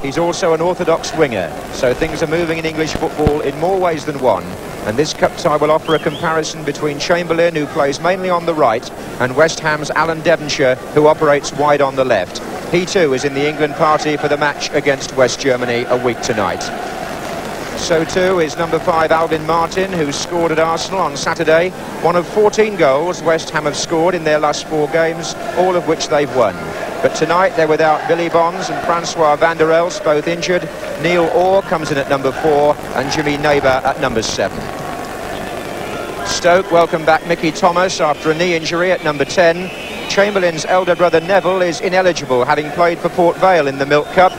He's also an orthodox winger, so things are moving in English football in more ways than one. And this cup tie will offer a comparison between Chamberlain, who plays mainly on the right, and West Ham's Alan Devonshire, who operates wide on the left. He too is in the England party for the match against West Germany a week tonight. So too is number 5 Alvin Martin, who scored at Arsenal on Saturday. One of 14 goals West Ham have scored in their last 4 games, all of which they've won. But tonight they're without Billy Bonds and Francois van der Elst, both injured. Neil Orr comes in at number 4 and Jimmy Neighbour at number 7. Stoke welcome back Mickey Thomas after a knee injury at number 10. Chamberlain's elder brother Neville is ineligible, having played for Port Vale in the Milk Cup.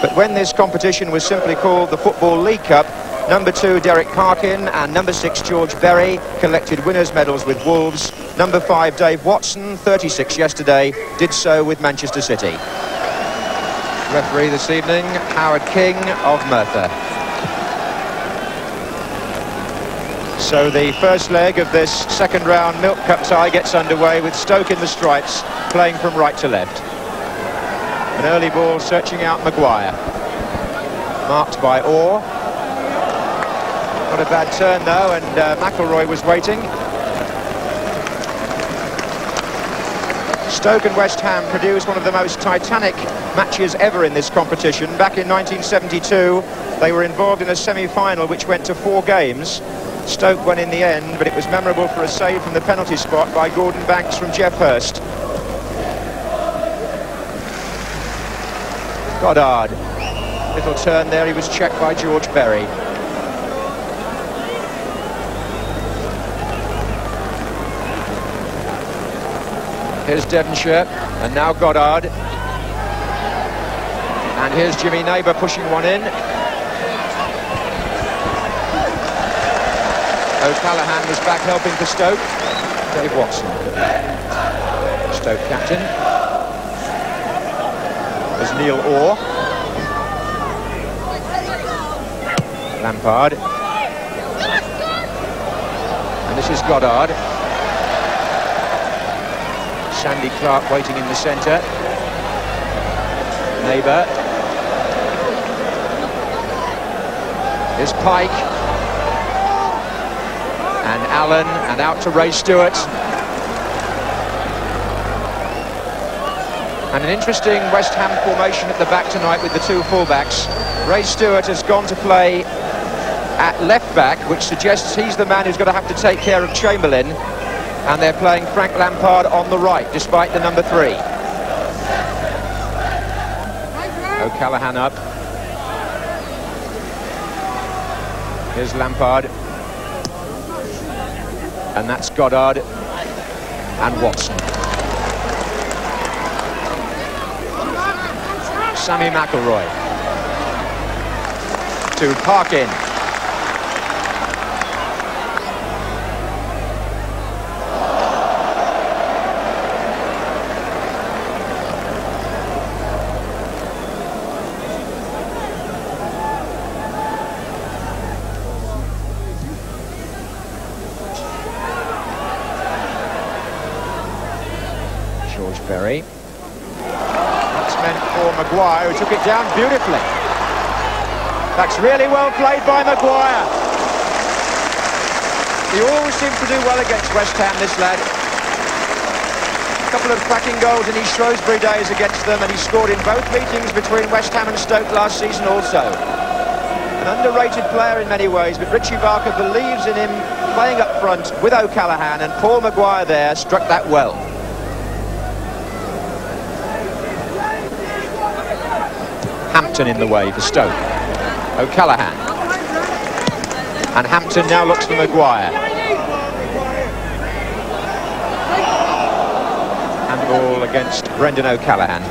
But when this competition was simply called the Football League Cup, number 2 Derek Parkin and number 6 George Berry collected winners' medals with Wolves. Number 5 Dave Watson, 36 yesterday, did so with Manchester City. Referee this evening, Howard King of Merthyr. So the first leg of this second round Milk Cup tie gets underway with Stoke in the stripes, playing from right to left. An early ball searching out Maguire. Marked by Orr. Not a bad turn though, and McElroy was waiting. Stoke and West Ham produced one of the most titanic matches ever in this competition. Back in 1972, they were involved in a semi-final which went to 4 games. Stoke won in the end, but it was memorable for a save from the penalty spot by Gordon Banks from Jeff Hurst. Goddard. Little turn there, he was checked by George Berry. Here's Devonshire, and now Goddard. And here's Jimmy Neighbour pushing one in. O'Callaghan was back helping for Stoke. Dave Watson, Stoke captain. There's Neil Orr. Lampard. And this is Goddard. Sandy Clark waiting in the centre. Neighbour. Here's Pike. And Allen, and out to Ray Stewart. And an interesting West Ham formation at the back tonight with the 2 fullbacks. Ray Stewart has gone to play at left back, which suggests he's the man who's going to have to take care of Chamberlain. And they're playing Frank Lampard on the right, despite the number 3. O'Callaghan up. Here's Lampard. And that's Goddard and Watson. Sammy McElroy to Parkin. George Berry. That's meant for Maguire, who took it down beautifully. That's really well played by Maguire. He always seems to do well against West Ham, this lad. A couple of cracking goals in his Shrewsbury days against them, and he scored in both meetings between West Ham and Stoke last season also. An underrated player in many ways, but Richie Barker believes in him playing up front with O'Callaghan, and Paul Maguire there struck that well. Hampton in the way for Stoke. O'Callaghan. And Hampton now looks for Maguire. Handball against Brendan O'Callaghan.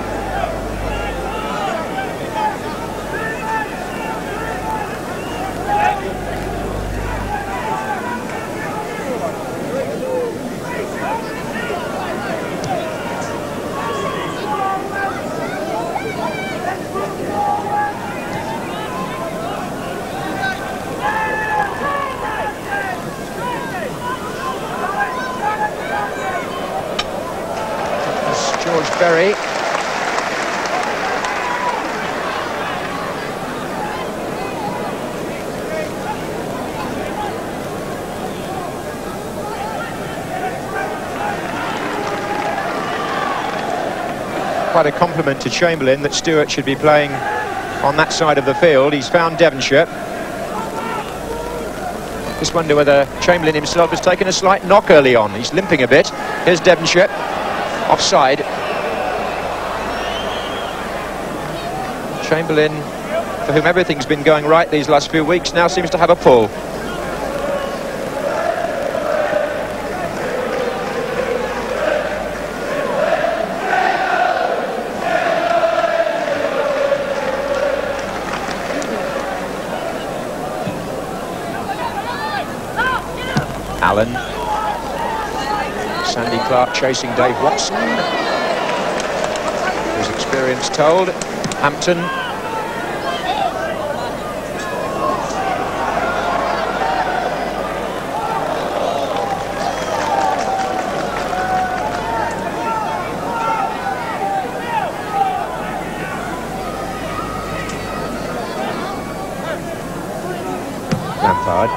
George Berry. quite a compliment to Chamberlain that Stewart should be playing on that side of the field. He's found Devonshire. Just wonder whether Chamberlain himself has taken a slight knock early on. He's limping a bit. Here's Devonshire. Offside. Chamberlain, for whom everything's been going right these last few weeks, now seems to have a pull. Allen. Sandy Clark chasing Dave Watson. His experience told. Hampton. Lampard.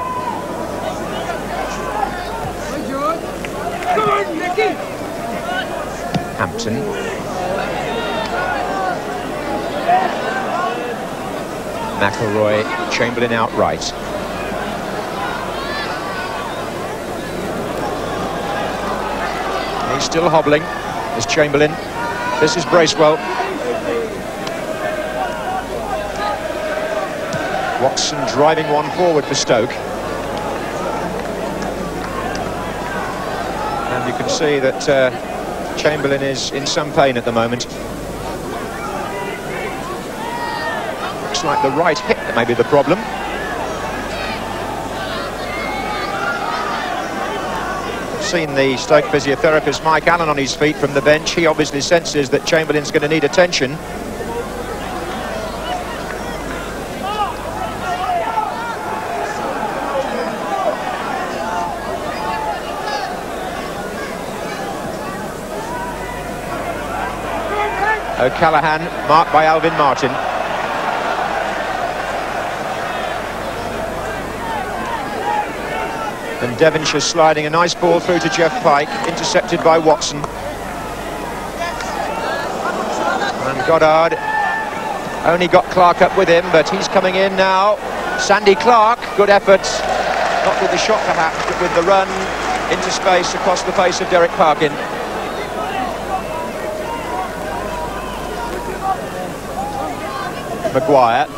Hampton. McElroy, Chamberlain outright. He's still hobbling. There's Chamberlain. This is Bracewell. Watson driving one forward for Stoke. And you can see that Chamberlain is in some pain at the moment. Looks like the right hip that may be the problem. I've seen the Stoke physiotherapist Mike Allen on his feet from the bench. He obviously senses that Chamberlain's going to need attention. O'Callaghan, marked by Alvin Martin. And Devonshire sliding a nice ball through to Jeff Pike, intercepted by Watson. And Goddard only got Clark up with him, but he's coming in now. Sandy Clark, good effort. Not with the shot perhaps, but with the run into space across the face of Derek Parkin. Maguire.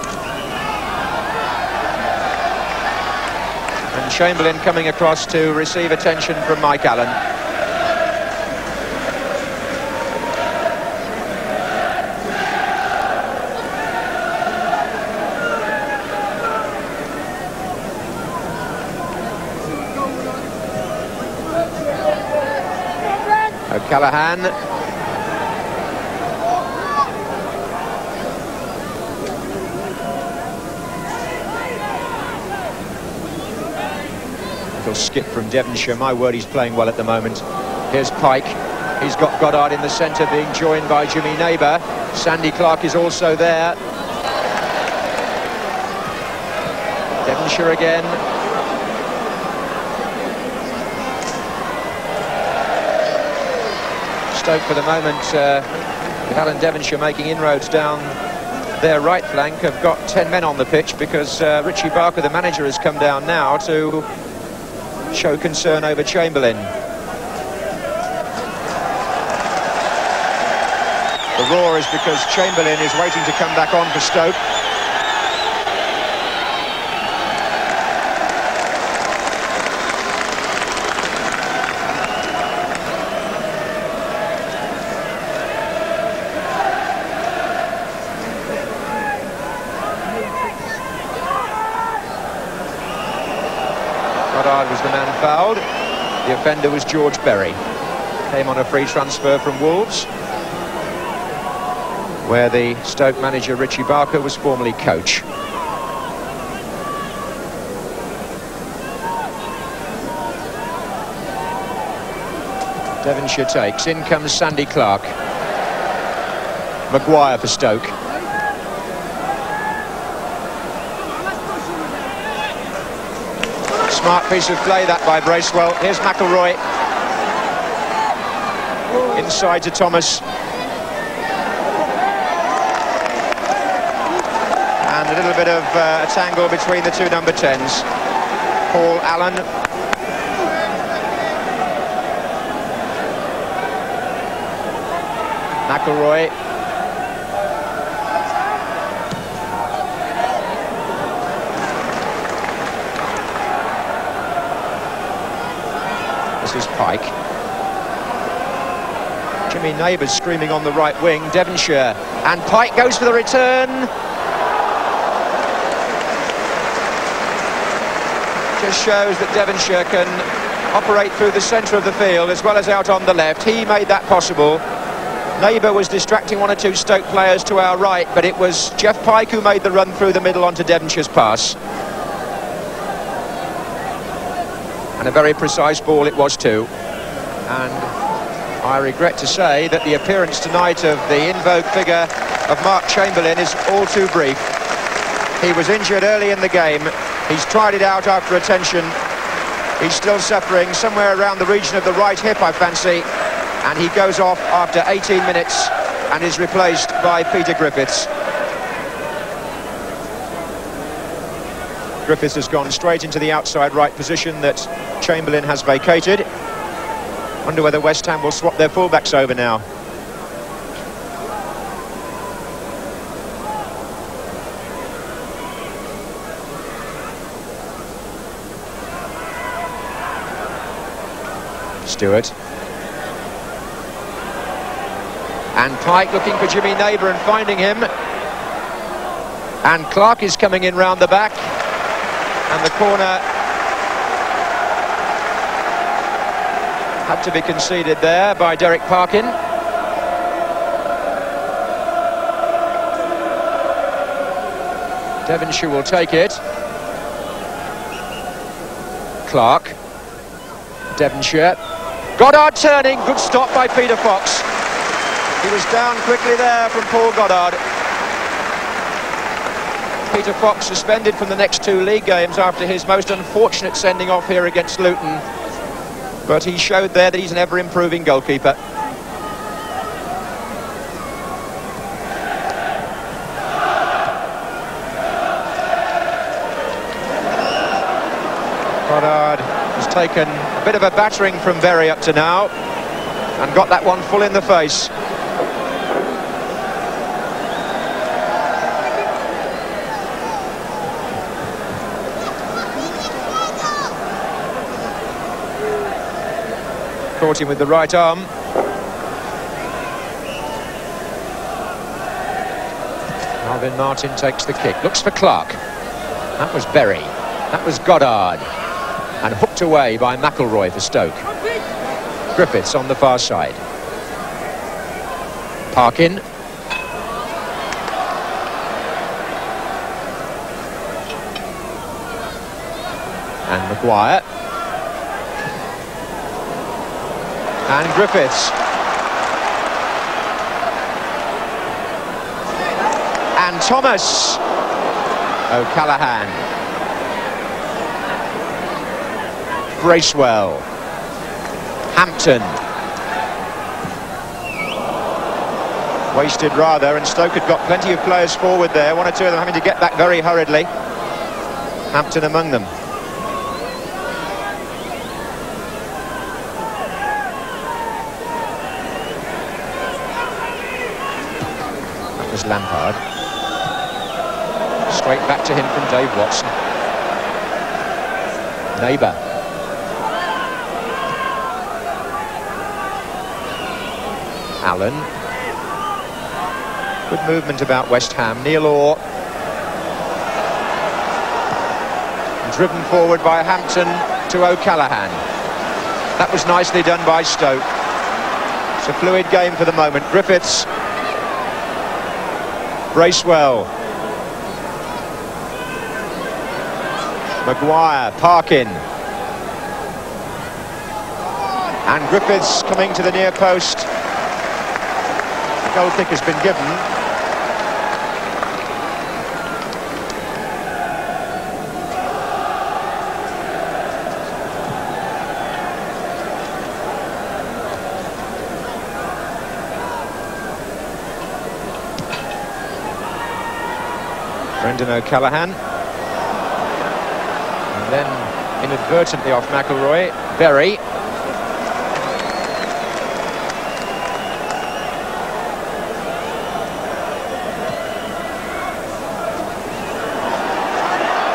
And Chamberlain coming across to receive attention from Mike Allen. O'Callaghan. Skip from Devonshire. My word, he's playing well at the moment. Here's Pike. He's got Goddard in the centre, being joined by Jimmy Neighbour. Sandy Clark is also there. Devonshire again. Stoke for the moment, with Alan Devonshire making inroads down their right flank, have got 10 men on the pitch because Richie Barker, the manager, has come down now to show concern over Chamberlain. The roar is because Chamberlain is waiting to come back on for Stoke. Goddard was the man fouled. The offender was George Berry. Came on a free transfer from Wolves, where the Stoke manager Richie Barker was formerly coach. Devonshire takes. In comes Sandy Clark. Maguire for Stoke. Smart piece of play that by Bracewell. Here's McElroy. Inside to Thomas. And a little bit of a tangle between the two number 10s. Paul Allen. McElroy. This is Pike. Jimmy Neighbours screaming on the right wing. Devonshire. And Pike goes for the return. Just shows that Devonshire can operate through the centre of the field as well as out on the left. He made that possible. Neighbour was distracting one or two Stoke players to our right, but it was Jeff Pike who made the run through the middle onto Devonshire's pass. And a very precise ball it was too. And I regret to say that the appearance tonight of the in vogue figure of Mark Chamberlain is all too brief. He was injured early in the game. He's tried it out after a tension. He's still suffering somewhere around the region of the right hip, I fancy. And he goes off after 18 minutes and is replaced by Peter Griffiths. Griffiths has gone straight into the outside right position that Chamberlain has vacated. Wonder whether West Ham will swap their fullbacks over now. Stewart. And Pike looking for Jimmy Neighbour and finding him. And Clark is coming in round the back. And the corner had to be conceded there by Derek Parkin. Devonshire will take it. Clark. Devonshire. Goddard turning. Good stop by Peter Fox. He was down quickly there from Paul Goddard. Peter Fox suspended from the next two league games after his most unfortunate sending off here against Luton. But he showed there that he's an ever-improving goalkeeper. Goddard has taken a bit of a battering from Berry up to now and got that one full in the face. Caught him with the right arm. Alvin Martin takes the kick. Looks for Clark. That was Berry. That was Goddard. And hooked away by McElroy for Stoke. Griffiths on the far side. Parkin. And Maguire. And Griffiths. And Thomas. O'Callaghan. Bracewell. Hampton. Wasted rather, and Stoke had got plenty of players forward there, one or two of them having to get back very hurriedly. Hampton among them. Lampard. Straight back to him from Dave Watson. Neighbour. Allen. Good movement about West Ham. Neil Orr. Driven forward by Hampton to O'Callaghan. That was nicely done by Stoke. It's a fluid game for the moment. Griffiths. Bracewell. Maguire, Parkin. And Griffiths coming to the near post. The goal kick has been given. Brendan O'Callaghan. And then inadvertently off McIlroy, Berry.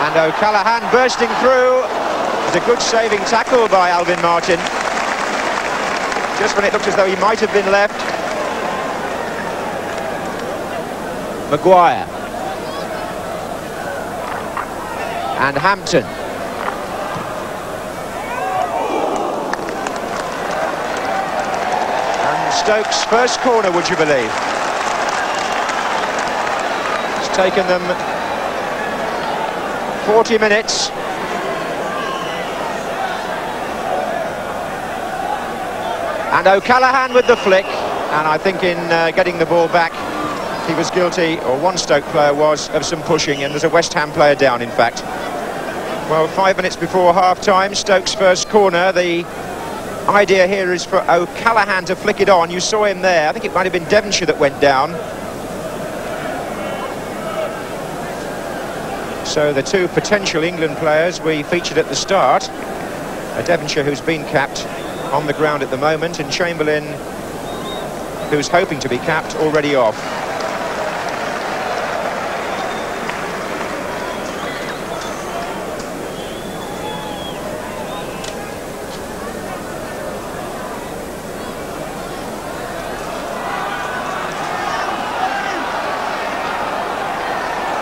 And O'Callaghan bursting through. It's a good saving tackle by Alvin Martin. Just when it looked as though he might have been left. Maguire. And Hampton. And Stoke's first corner, would you believe? It's taken them 40 minutes. And O'Callaghan with the flick, and I think in getting the ball back he was guilty, or one Stoke player was, of some pushing, and there's a West Ham player down in fact. Well, 5 minutes before half-time, Stoke's first corner. The idea here is for O'Callaghan to flick it on. You saw him there. I think it might have been Devonshire that went down. So the two potential England players we featured at the start, a Devonshire who's been capped on the ground at the moment, and Chamberlain, who's hoping to be capped, already off.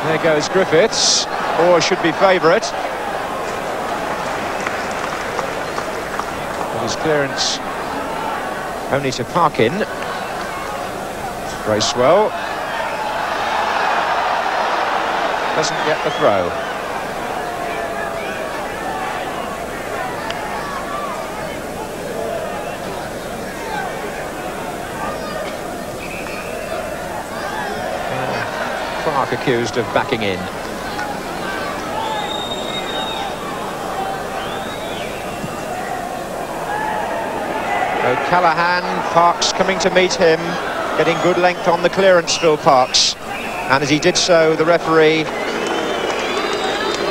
There goes Griffiths, or should be favourite. His clearance only to Parkin. Bracewell doesn't get the throw. Clark accused of backing in. O'Callaghan, Parks coming to meet him, getting good length on the clearance, Phil Parks. And as he did so, the referee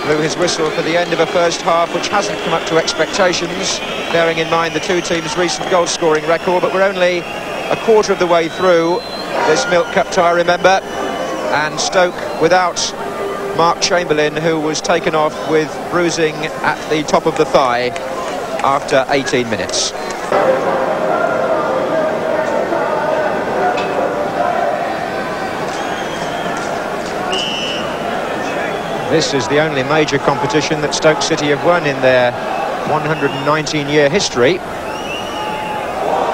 blew his whistle for the end of a first half which hasn't come up to expectations, bearing in mind the two teams' recent goal-scoring record. But we're only a quarter of the way through this Milk Cup tie, remember, and Stoke without Mark Chamberlain, who was taken off with bruising at the top of the thigh after 18 minutes. This is the only major competition that Stoke City have won in their 119-year history.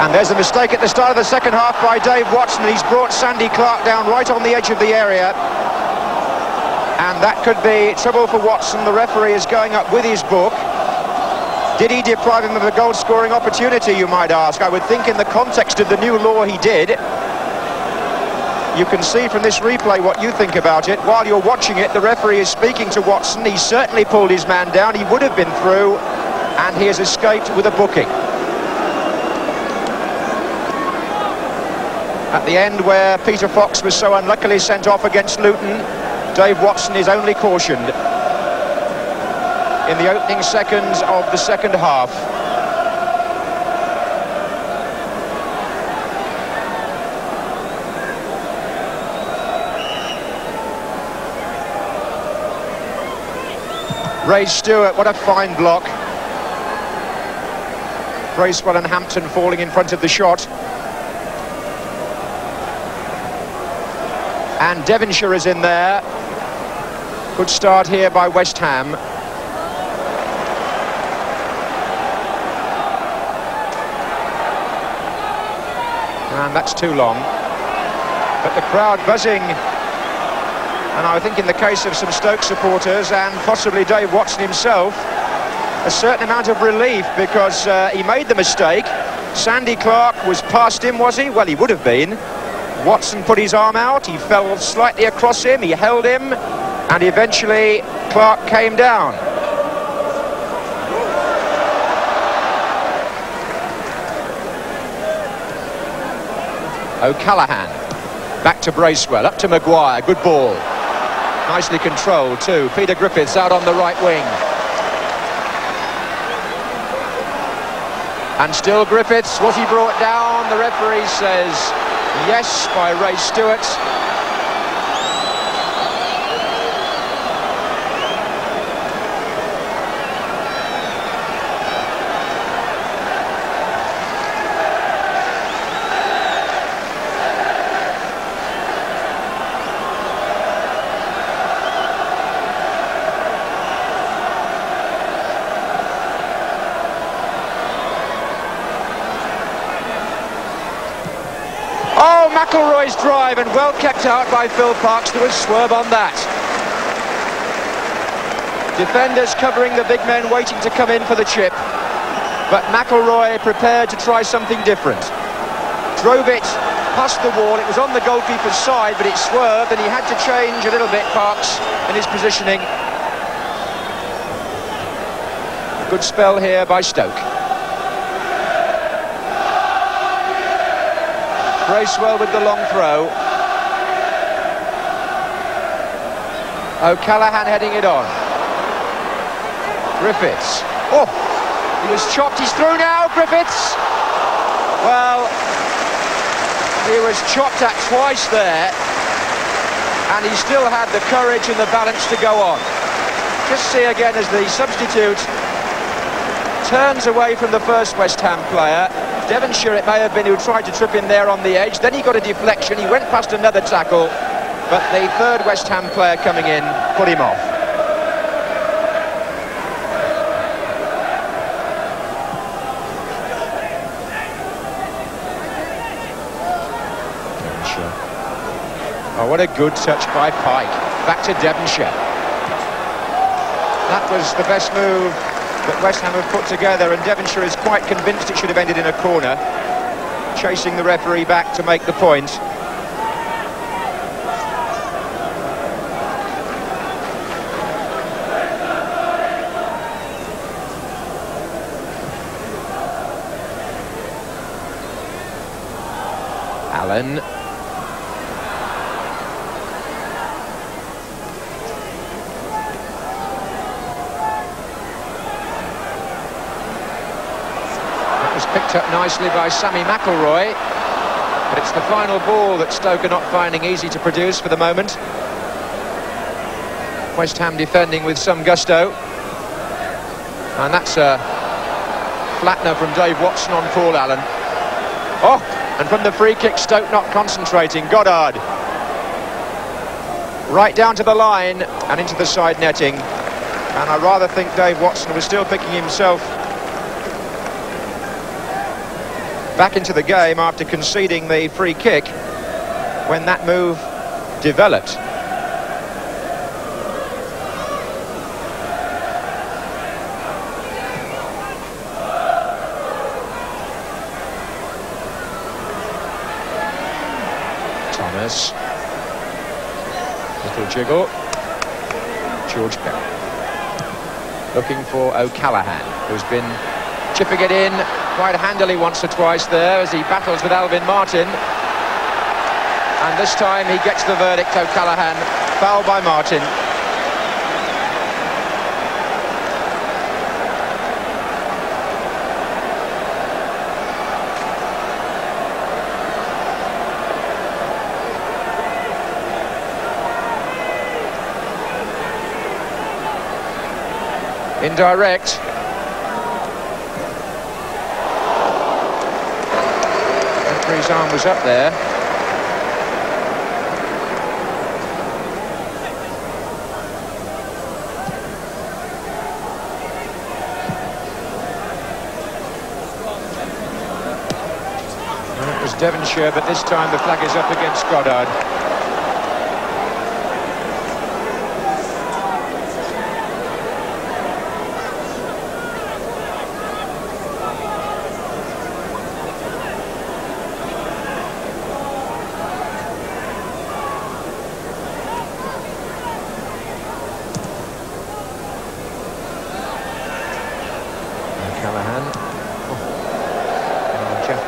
And there's a mistake at the start of the second half by Dave Watson. He's brought Sandy Clark down right on the edge of the area. And that could be trouble for Watson. The referee is going up with his book. Did he deprive him of a goal-scoring opportunity, you might ask? I would think in the context of the new law he did. You can see from this replay what you think about it. While you're watching it, the referee is speaking to Watson. He certainly pulled his man down. He would have been through, and he has escaped with a booking. At the end, where Peter Fox was so unluckily sent off against Luton, Dave Watson is only cautioned in the opening seconds of the second half. Ray Stewart, what a fine block. Bracewell and Hampton falling in front of the shot. And Devonshire is in there. Good start here by West Ham. And that's too long. But the crowd buzzing. And I think in the case of some Stoke supporters and possibly Dave Watson himself, a certain amount of relief, because he made the mistake. Sandy Clark was past him, was he? Well, he would have been. Watson put his arm out, he fell slightly across him, he held him, and eventually Clark came down. O'Callaghan, back to Bracewell, up to Maguire, good ball. Nicely controlled too. Peter Griffiths out on the right wing. And still Griffiths. Was he brought down? The referee says yes by Ray Stewart. McIlroy's drive, and well kept out by Phil Parkes. There was swerve on that. Defenders covering the big men, waiting to come in for the chip, but McIlroy prepared to try something different. Drove it past the wall. It was on the goalkeeper's side, but it swerved, and he had to change a little bit, Parkes, in his positioning. A good spell here by Stoke. Bracewell with the long throw. O'Callaghan heading it on. Griffiths. Oh, he was chopped. He's through now, Griffiths. Well, he was chopped at twice there, and he still had the courage and the balance to go on. Just see again as the substitute turns away from the first West Ham player. Devonshire, it may have been, who tried to trip him there on the edge. Then he got a deflection. He went past another tackle, but the third West Ham player coming in put him off. Devonshire. Oh, what a good touch by Pike. Back to Devonshire. That was the best move that West Ham have put together, and Devonshire is quite convinced it should have ended in a corner, chasing the referee back to make the point. Allen. Picked up nicely by Sammy McIlroy, but it's the final ball that Stoke are not finding easy to produce for the moment. West Ham defending with some gusto, and that's a flattener from Dave Watson on Paul Allen. Oh, and from the free kick, Stoke not concentrating. Goddard right down to the line and into the side netting, and I rather think Dave Watson was still picking himself back into the game after conceding the free kick when that move developed. Thomas. Little jiggle. George Perry. Looking for O'Callaghan, who's been chipping it in quite handily once or twice there as he battles with Alvin Martin. And this time he gets the verdict, O'Callaghan. Foul by Martin. Indirect. Referee's arm was up there. Well, it was Devonshire, but this time the flag is up against Goddard.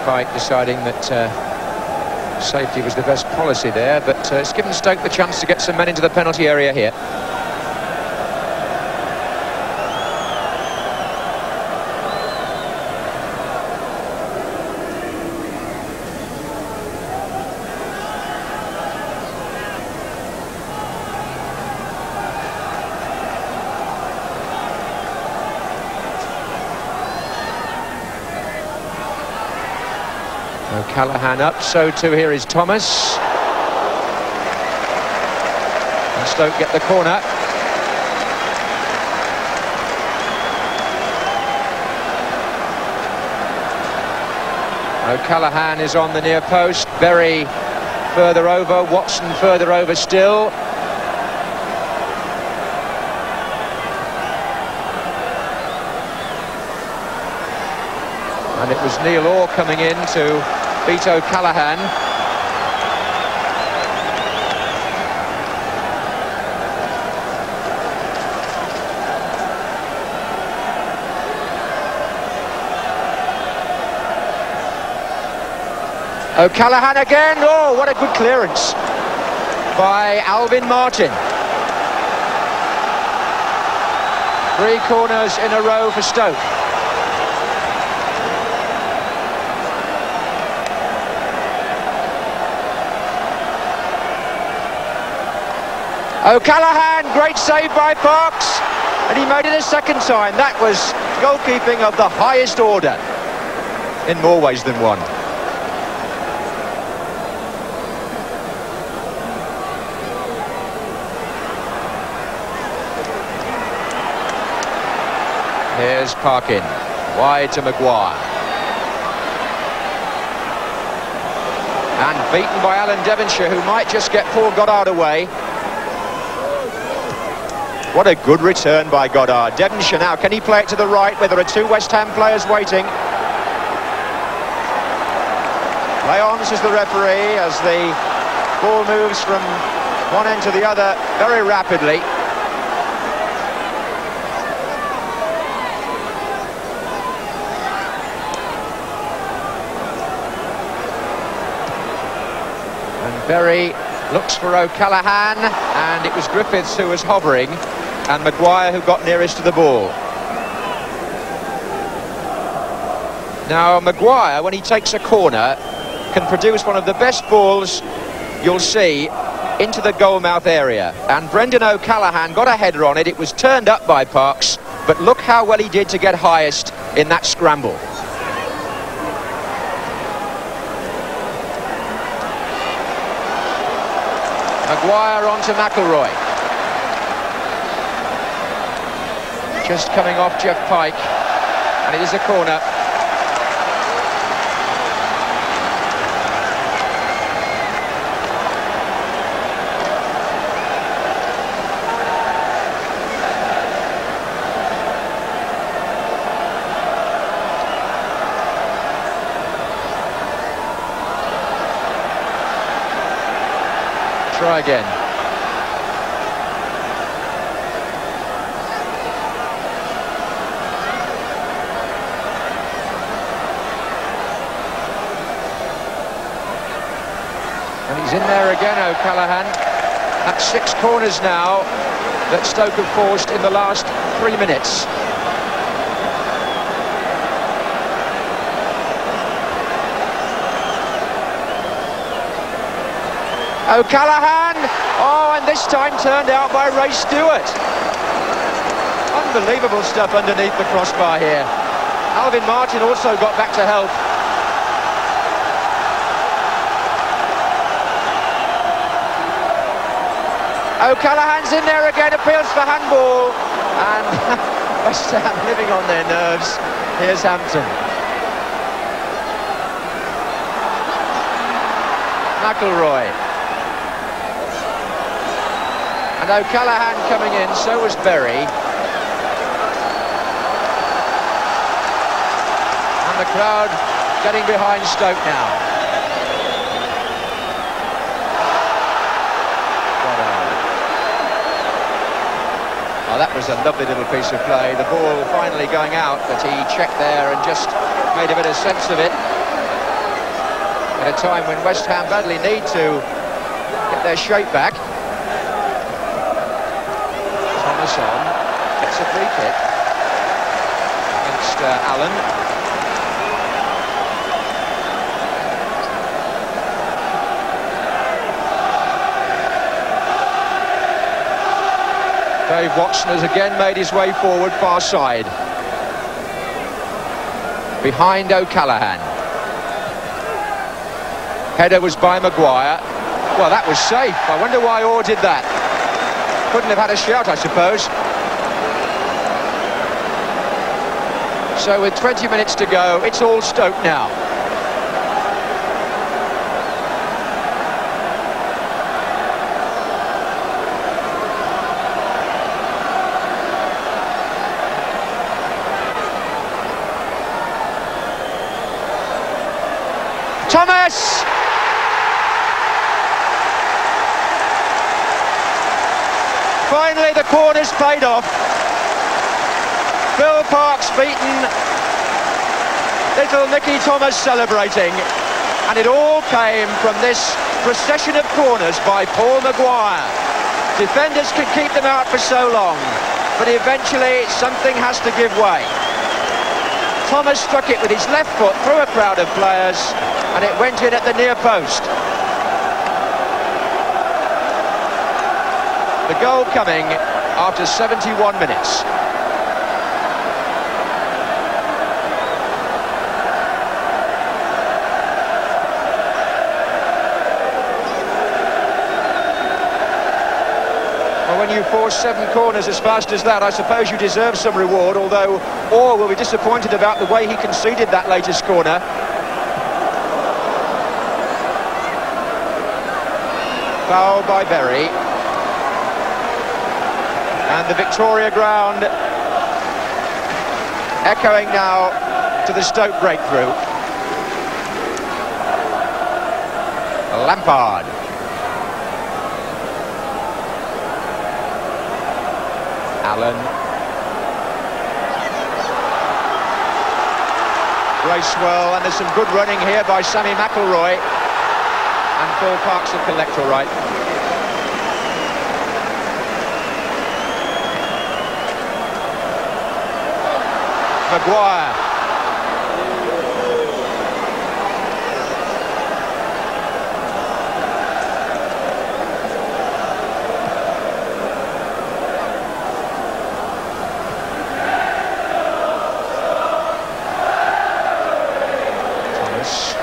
Pike deciding that Safety was the best policy there, but it's given Stoke the chance to get some men into the penalty area here. O'Callaghan up, so too here is Thomas. And Stoke get the corner. O'Callaghan is on the near post, Berry further over, Watson further over still. And it was Neil Orr coming in to beat O'Callaghan. O'Callaghan again. Oh, what a good clearance by Alvin Martin. 3 corners in a row for Stoke. O'Callaghan, great save by Parks, and he made it a second time. That was goalkeeping of the highest order, in more ways than one. Here's Parkin, wide to Maguire. And beaten by Alan Devonshire, who might just get Paul Goddard away. What a good return by Goddard. Devonshire now, can he play it to the right where there are 2 West Ham players waiting? Lyons is the referee as the ball moves from one end to the other very rapidly. And Berry looks for O'Callaghan, and it was Griffiths who was hovering, and Maguire who got nearest to the ball. Now Maguire, when he takes a corner, can produce one of the best balls you'll see into the goal mouth area, and Brendan O'Callaghan got a header on it. It was turned up by Parks, but look how well he did to get highest in that scramble. Maguire onto McIlroy. Just coming off Jeff Pike, and it is a corner. Try again. And he's in there again, O'Callaghan. That's 6 corners now that Stoke have forced in the last 3 minutes. O'Callaghan, oh, and this time turned out by Ray Stewart. Unbelievable stuff underneath the crossbar here. Alvin Martin also got back to help. O'Callaghan's in there again, appeals for handball, and West Ham living on their nerves. Here's Hampton. McIlroy. And O'Callaghan coming in, so was Berry. And the crowd getting behind Stoke now. Oh, that was a lovely little piece of play. The ball finally going out, but he checked there and just made a bit of sense of it. at a time when West Ham badly need to get their shape back. Thomas on, gets a free kick against Allen. Dave Watson has again made his way forward, far side. Behind O'Callaghan. Header was by Maguire. Well, that was safe. I wonder why Orr did that. Couldn't have had a shout, I suppose. So with 20 minutes to go, it's all Stoke now. Thomas! Finally the corner's paid off. Phil Parkes beaten. Little Nicky Thomas celebrating. And it all came from this procession of corners by Paul Maguire. Defenders can keep them out for so long, but eventually something has to give way. Thomas struck it with his left foot through a crowd of players, and it went in at the near post. The goal coming after 71 minutes. Well, when you force 7 corners as fast as that, I suppose you deserve some reward, although Orr will be disappointed about the way he conceded that latest corner. Foul by Berry. And the Victoria ground echoing now to the Stoke breakthrough. Lampard. Allen. Bracewell, and there's some good running here by Sammy McElroy. And Phil Parkes will collect all right. Maguire. Thomas.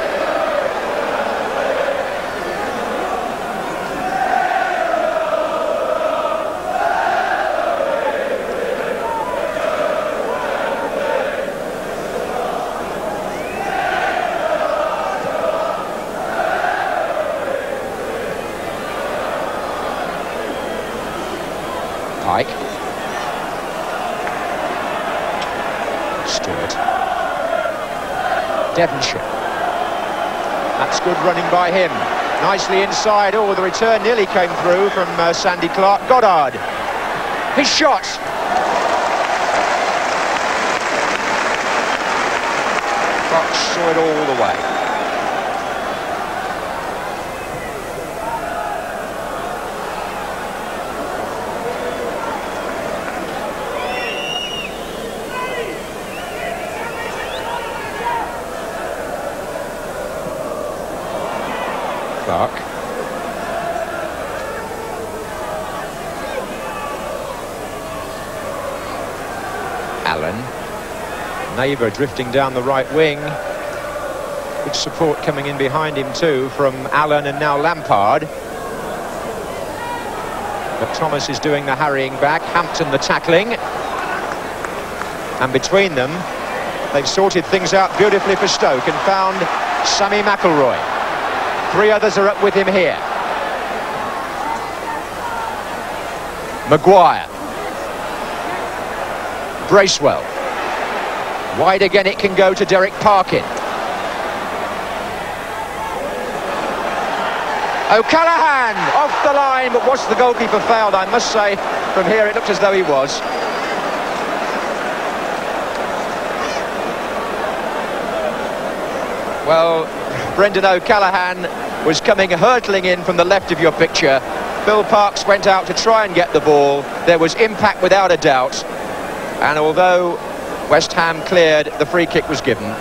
Pike. Stewart. Devonshire. That's good running by him. Nicely inside. Oh, the return nearly came through from Sandy Clark. Goddard. His shot. Fox saw it all the way. Clark. Allen. Neighbour drifting down the right wing. Good support coming in behind him too from Allen and now Lampard. But Thomas is doing the harrying back. Hampton the tackling. And between them, they've sorted things out beautifully for Stoke and found Sammy McElroy. 3 others are up with him here. Maguire. Bracewell. Wide again it can go to Derek Parkin. O'Callaghan off the line, but was the goalkeeper fouled? I must say, from here it looked as though he was. Well, Brendan O'Callaghan was coming hurtling in from the left of your picture. Bill Parks went out to try and get the ball. There was impact without a doubt. And although West Ham cleared, the free kick was given.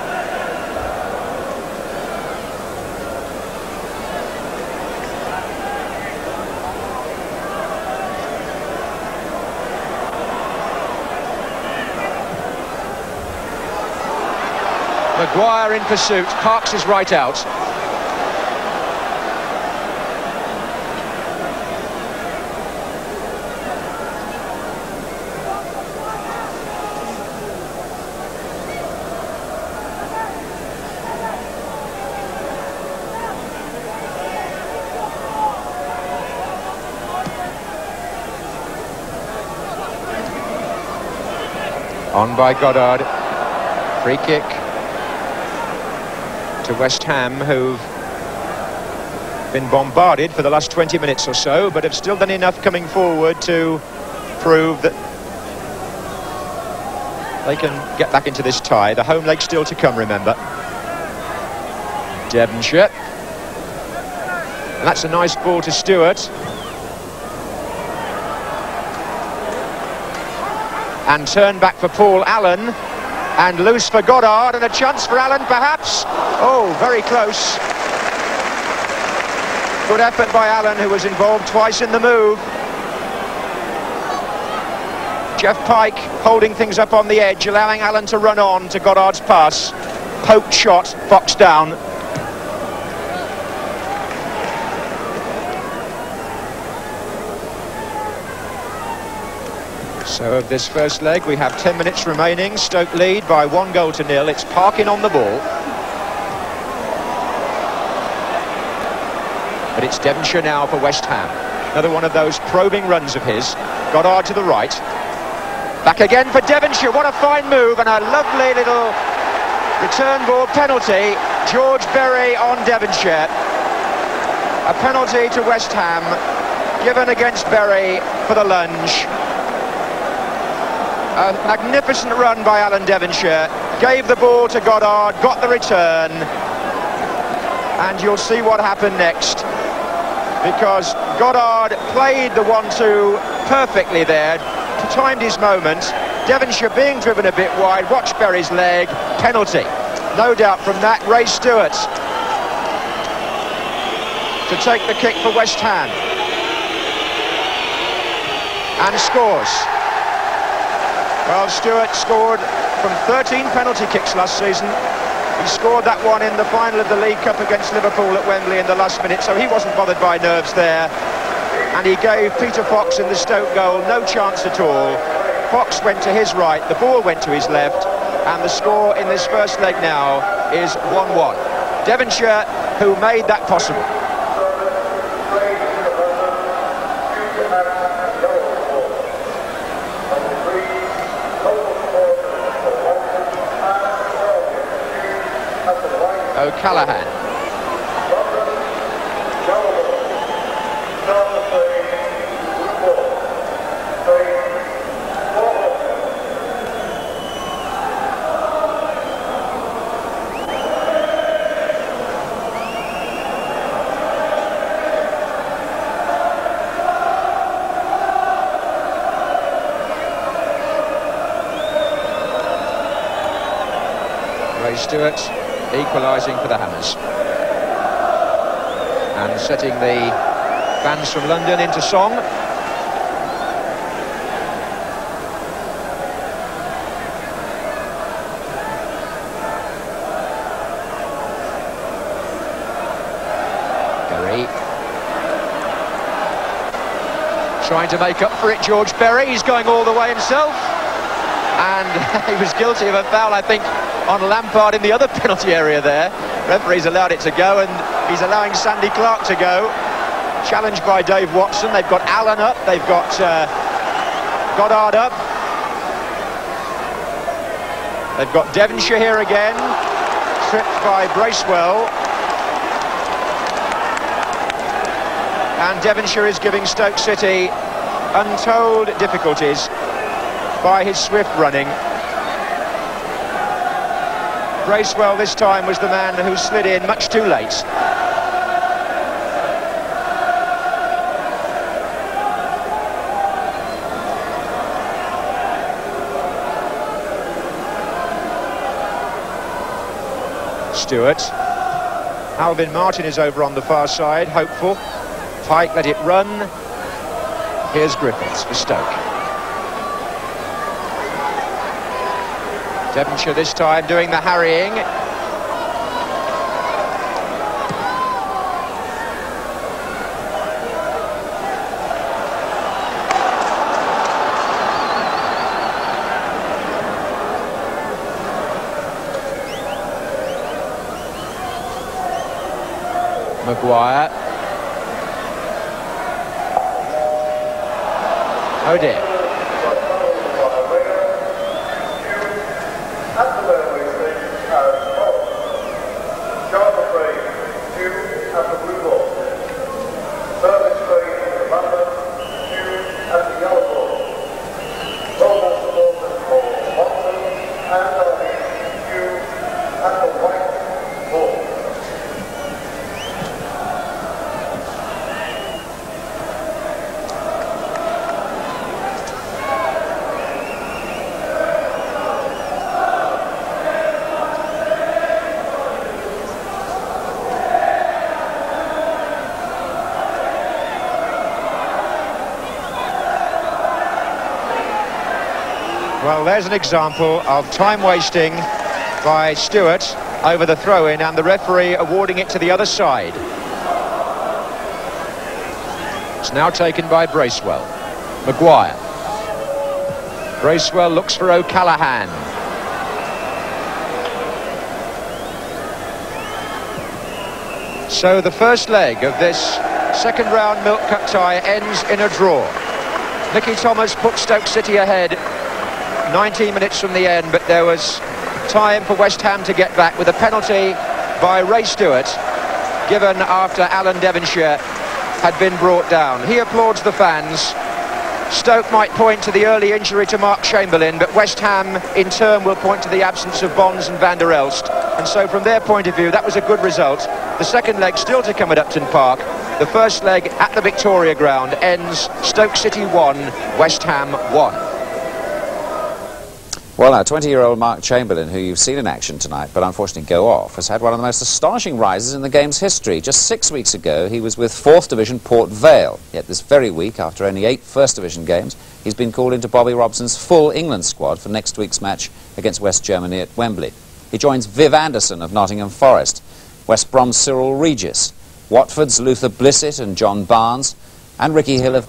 Maguire in pursuit. Parks is right out. On by Goddard. Free kick to West Ham, who've been bombarded for the last 20 minutes or so, but have still done enough coming forward to prove that they can get back into this tie. The home leg still to come, remember. Devonshire. And that's a nice ball to Stewart. And turn back for Paul Allen. And loose for Goddard, and a chance for Allen perhaps. Oh, very close. Good effort by Allen, who was involved twice in the move. Jeff Pike holding things up on the edge, allowing Allen to run on to Goddard's pass. Poked shot, box down. So of this first leg, we have 10 minutes remaining. Stoke lead by 1-0. It's Parkin on the ball. But it's Devonshire now for West Ham. Another one of those probing runs of his. Goddard to the right. Back again for Devonshire. What a fine move, and a lovely little return ball penalty. George Berry on Devonshire. A penalty to West Ham, given against Berry for the lunge. A magnificent run by Alan Devonshire, gave the ball to Goddard, got the return, and you'll see what happened next, because Goddard played the 1-2 perfectly there, timed his moment. Devonshire being driven a bit wide, watch Berry's leg, penalty. No doubt from that. Ray Stewart to take the kick for West Ham, and scores. Well, Stewart scored from 13 penalty kicks last season. He scored that one in the final of the League Cup against Liverpool at Wembley in the last minute, so he wasn't bothered by nerves there. And he gave Peter Fox in the Stoke goal no chance at all. Fox went to his right, the ball went to his left, and the score in this first leg now is 1-1. Devonshire, who made that possible. O'Callaghan. Ray Stewart equalising for the Hammers, and setting the fans from London into song. Berry trying to make up for it. George Berry, he's going all the way himself, and he was guilty of a foul, I think, on Lampard in the other penalty area there. Referee's allowed it to go, and he's allowing Sandy Clark to go. Challenged by Dave Watson. They've got Allen up, they've got Goddard up. They've got Devonshire here again, tripped by Bracewell. And Devonshire is giving Stoke City untold difficulties by his swift running. Bracewell this time was the man who slid in much too late. Stewart. Alvin Martin is over on the far side, hopeful. Pike let it run. Here's Griffiths for Stoke. Devonshire this time doing the harrying. Maguire. Oh dear. Well, there's an example of time wasting by Stewart over the throw-in and the referee awarding it to the other side. It's now taken by Bracewell. Maguire. Bracewell looks for O'Callaghan. So the first leg of this second round Milk Cup tie ends in a draw. Nicky Thomas put Stoke City ahead 19 minutes from the end, but there was time for West Ham to get back with a penalty by Ray Stewart, given after Alan Devonshire had been brought down. He applauds the fans. Stoke might point to the early injury to Mark Chamberlain, but West Ham in turn will point to the absence of Bonds and Van der Elst. And so from their point of view, that was a good result. The second leg still to come at Upton Park. The first leg at the Victoria Ground ends Stoke City 1, West Ham 1. Well, now, 20-year-old Mark Chamberlain, who you've seen in action tonight, but unfortunately go off, has had one of the most astonishing rises in the game's history. Just 6 weeks ago, he was with 4th Division Port Vale. Yet this very week, after only 8 First Division games, he's been called into Bobby Robson's full England squad for next week's match against West Germany at Wembley. He joins Viv Anderson of Nottingham Forest, West Brom's Cyril Regis, Watford's Luther Blissett and John Barnes, and Ricky Hill of